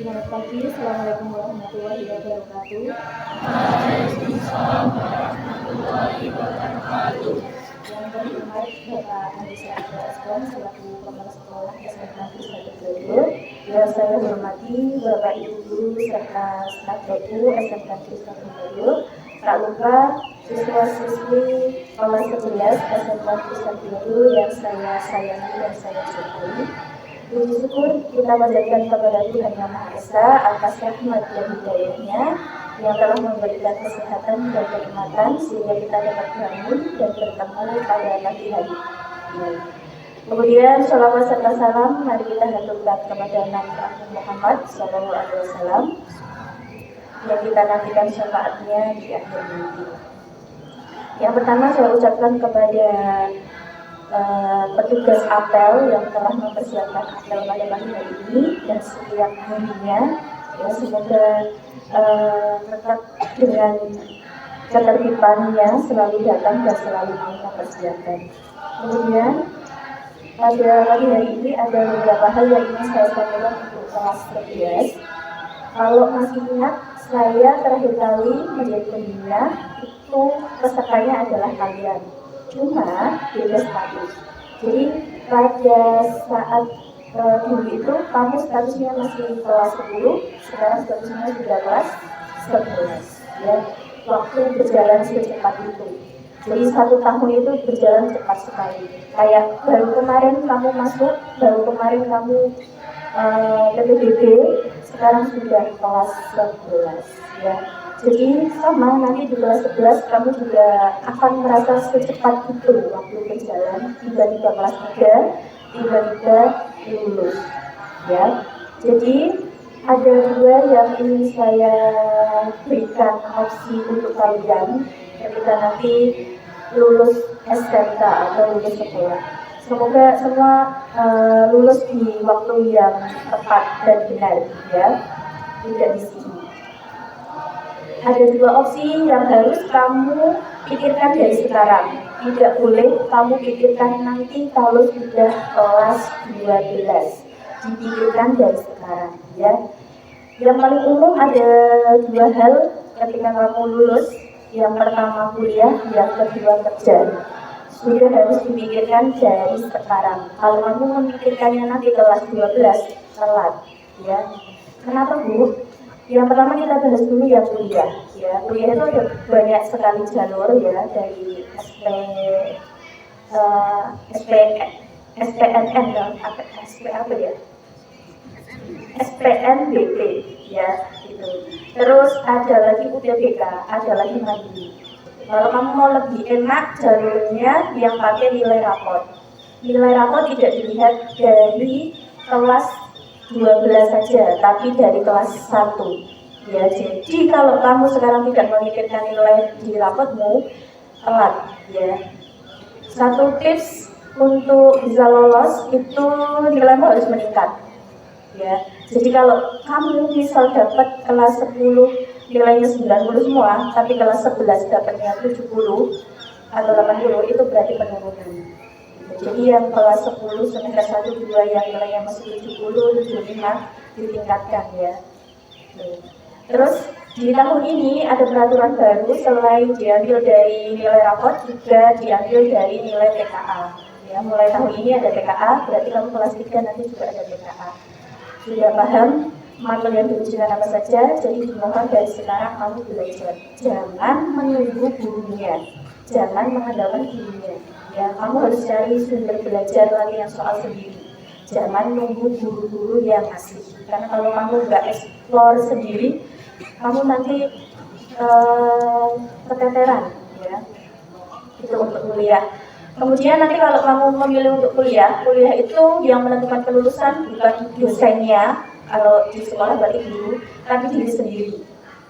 Selamat pagi, Assalamualaikum warahmatullahi wabarakatuh. Yang terhormat Bapak Andisa Askom selaku Kepala Sekolah SMK Kristen Tegal. Yang saya hormati Bapak Ibu Guru serta staf BU SMK Kristen Tegal. Tak lupa siswa-siswi kelas 11 SMK Kristen Tegal yang saya sayangi dan saya cintai. Puji syukur kita panjatkan kepada Tuhan Yang Maha Esa atas rahmat dan hidayahnya yang telah memberikan kesehatan dan kenikmatan sehingga kita dapat bangun dan bertemu pada pagi hari ini. Kemudian sholawat serta salam mari kita haturkan kepada Nabi Muhammad SAW yang kita nantikan syafaatnya di akhir nanti. Yang pertama saya ucapkan kepada petugas apel yang telah mempersiapkan apel pada pagi hari ini dan setiap harinya, ya semoga tetap dengan ketertibannya selalu datang dan selalu mempersiapkan. Kemudian pada pagi hari ini ada beberapa hal yang ingin saya sampaikan untuk kelas 11. Kalau masih ingat, saya terakhir kali menjadi pembina itu pesertanya adalah kalian. Cuma beda status. Jadi pada saat dulu itu kamu statusnya masih kelas 10, sekarang statusnya sudah kelas 11. Ya, waktu berjalan secepat itu. Jadi 1 tahun itu berjalan cepat sekali. Kayak baru kemarin kamu masuk, baru kemarin kamu PPDB, sekarang sudah kelas 11. Ya. Jadi sama nanti di kelas 11 kamu juga akan merasa secepat itu waktu berjalan, tiba-tiba kelas 3, tiba-tiba lulus. Ya. Jadi ada 2 yang ingin saya berikan opsi untuk kalian ketika nanti lulus SMK atau lulus sekolah. Semoga semua lulus di waktu yang tepat dan benar, ya, tidak di sini. Ada 2 opsi yang harus kamu pikirkan dari sekarang. Tidak boleh kamu pikirkan nanti kalau sudah kelas 12. Dipikirkan dari sekarang, ya. Yang paling umum ada 2 hal ketika kamu lulus. Yang pertama kuliah, yang kedua kerja. Sudah harus dipikirkan dari sekarang. Kalau kamu memikirkannya nanti kelas 12, telat, ya. Kenapa, Bu? Yang pertama kita bahas dulu yang kuliah. Ya, kuliah itu ada banyak sekali jalur, ya, dari SPNBP, ya, gitu. Terus ada lagi UTBK, ada lagi mandiri. Kalau kamu mau lebih enak jalurnya yang pakai nilai rapot. Nilai rapot tidak dilihat dari kelas 12 saja, tapi dari kelas 1. Ya, jadi kalau kamu sekarang tidak memikirkan nilai di rapotmu, telat, ya. 1 tips untuk bisa lolos itu nilaimu harus meningkat. Ya. Jadi kalau kamu misal dapat kelas 10 nilainya 90 semua, tapi kelas 11 dapatnya 70 atau 80, itu berarti penurunan. Jadi yang kelas 10 semester 1, 2 yang nilainya masih 70, 75 ditingkatkan, ya. Terus di tahun ini ada peraturan baru, selain diambil dari nilai rapot juga diambil dari nilai TKA. Ya, mulai tahun ini ada TKA, berarti kamu kelas 3 nanti juga ada TKA. Sudah paham matkul yang diujikan apa saja? Jadi dimohon dari sekarang kamu belajar. Jangan menunggu gurunya, jangan mengandalkan gurunya. Ya, kamu harus cari sumber belajar lagi yang soal sendiri. Jangan nunggu guru-guru yang ngasih. Karena kalau kamu nggak explore sendiri, kamu nanti keteteran, ya. Itu untuk kuliah. Kemudian nanti kalau kamu memilih untuk kuliah itu yang menentukan kelulusan bukan dosennya, kalau di sekolah berarti guru, tapi diri sendiri.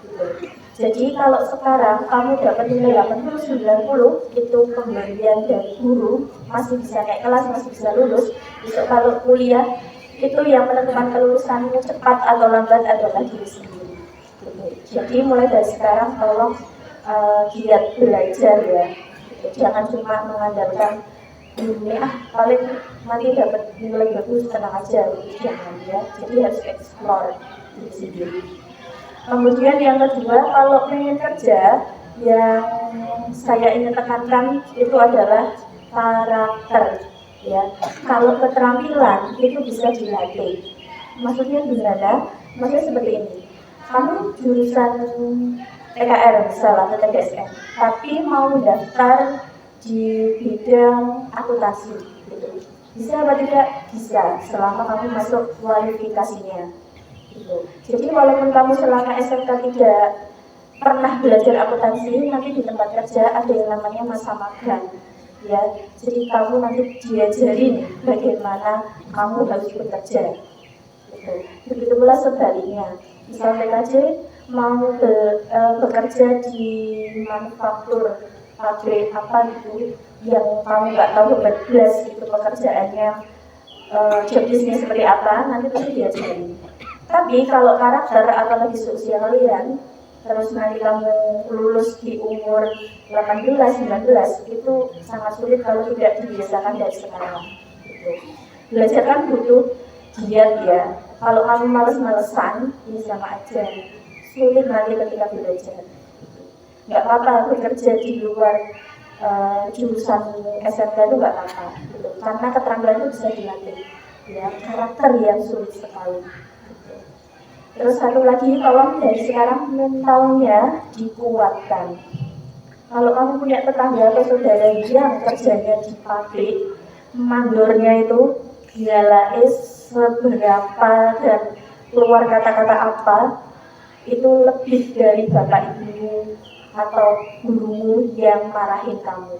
Gitu. Jadi kalau sekarang kamu dapat nilai 80-90, itu pemberian dari guru, masih bisa naik kelas, masih bisa lulus. Besok kalau kuliah, itu yang menentukan kelulusanmu cepat atau lambat adalah diri sendiri. Gitu. Jadi mulai dari sekarang tolong giat belajar, ya. Jangan cuma mengandalkan ini paling nanti dapat nilai bagus tenang aja, jangan, ya. Jadi harus explore. diri sendiri. Kemudian yang kedua, kalau pengen kerja, yang saya ingin tekankan itu adalah karakter. Ya, kalau keterampilan itu bisa dilatih. Maksudnya gimana? Maksudnya seperti ini. Kamu jurusan PKR misalnya atau TDSN, tapi mau daftar di bidang akuntansi, gitu. Bisa apa tidak? Bisa, selama kamu masuk kualifikasinya. Gitu. Jadi walaupun kamu selama SMK tidak pernah belajar akuntansi, nanti di tempat kerja ada yang namanya masa magang. Ya, jadi kamu nanti diajarin bagaimana kamu harus bekerja. Gitu. Begitu pula sebaliknya, misal PKJ mau bekerja di manufaktur pabrik apa gitu yang kamu nggak tahu belas itu pekerjaannya, job-nya seperti apa, nanti pasti diajarin. Tapi kalau karakter apalagi sosialian, terus nanti kamu lulus di umur 18-19 itu sangat sulit kalau tidak dibiasakan dari sekarang. Gitu. Belajar kan butuh giat ya. Kalau kamu males-malesan, ini sama aja sulit nanti ketika belajar. Nggak apa-apa bekerja di luar jurusan SMK itu nggak apa-apa. Gitu. Karena keterampilan itu bisa dilatih. Ya, karakter yang sulit sekali. Terus satu lagi, tolong dari sekarang mentalnya dikuatkan. Kalau kamu punya tetangga atau saudara yang kerjanya di pabrik, mandornya itu gilais seberapa dan keluar kata-kata apa, itu lebih dari bapak ibu atau gurumu yang marahin kamu.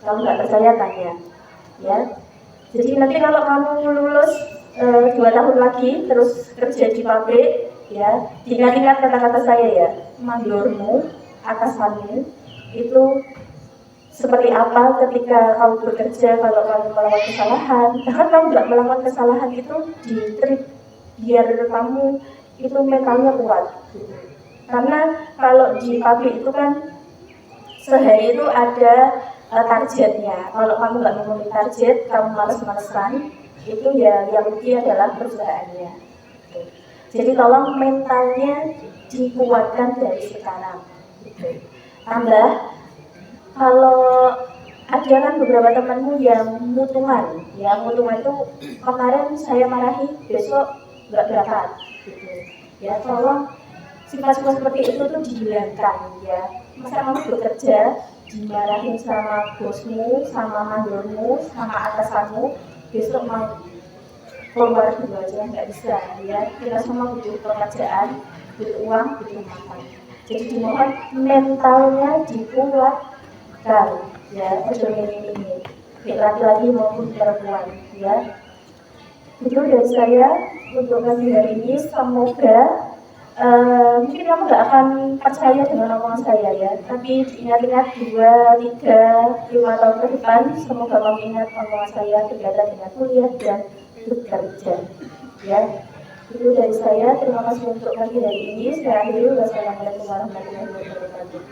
Kalau nggak percaya tanya, ya. Jadi nanti kalau kamu lulus 2 tahun lagi terus kerja di pabrik, ya, ingat-ingat kata-kata saya ya, mandormu, atasanmu itu seperti apa ketika kamu bekerja. Kalau kamu melakukan kesalahan, bahkan kamu nggak melakukan kesalahan itu di-treat biar kamu itu mentalnya kuat. Karena kalau di pabrik itu kan sehari itu ada targetnya. Kalau kamu nggak memenuhi target, kamu malas-malesan, itu ya yang rugi adalah perusahaannya. Jadi tolong mentalnya dikuatkan dari sekarang. Tambah, kalau ada kan beberapa temanmu yang mutungan, ya mutungan itu kemarin saya marahi, besok nggak berangkat. Gitu. Ya tolong sifat-sifat seperti itu tuh dihilangkan ya. Masa kamu bekerja dimarahin sama bosmu, sama mandormu, sama atasanmu, besok mau keluar dulu aja nggak bisa ya. Kita semua butuh pekerjaan, butuh uang, butuh makan. Jadi dimohon mentalnya dikuatkan ya, ojo ini baik laki-laki maupun perempuan ya. Itu dari saya untuk pagi hari ini. Semoga mungkin kamu nggak akan percaya dengan omongan saya ya, tapi ingat-ingat 2, 3, 5 tahun ke depan, semoga kamu ingat omongan saya berkaitan dengan kuliah dan bekerja ya. Itu dari saya, terima kasih untuk pagi hari ini. Saya akhiri, wassalamualaikum warahmatullahi wabarakatuh.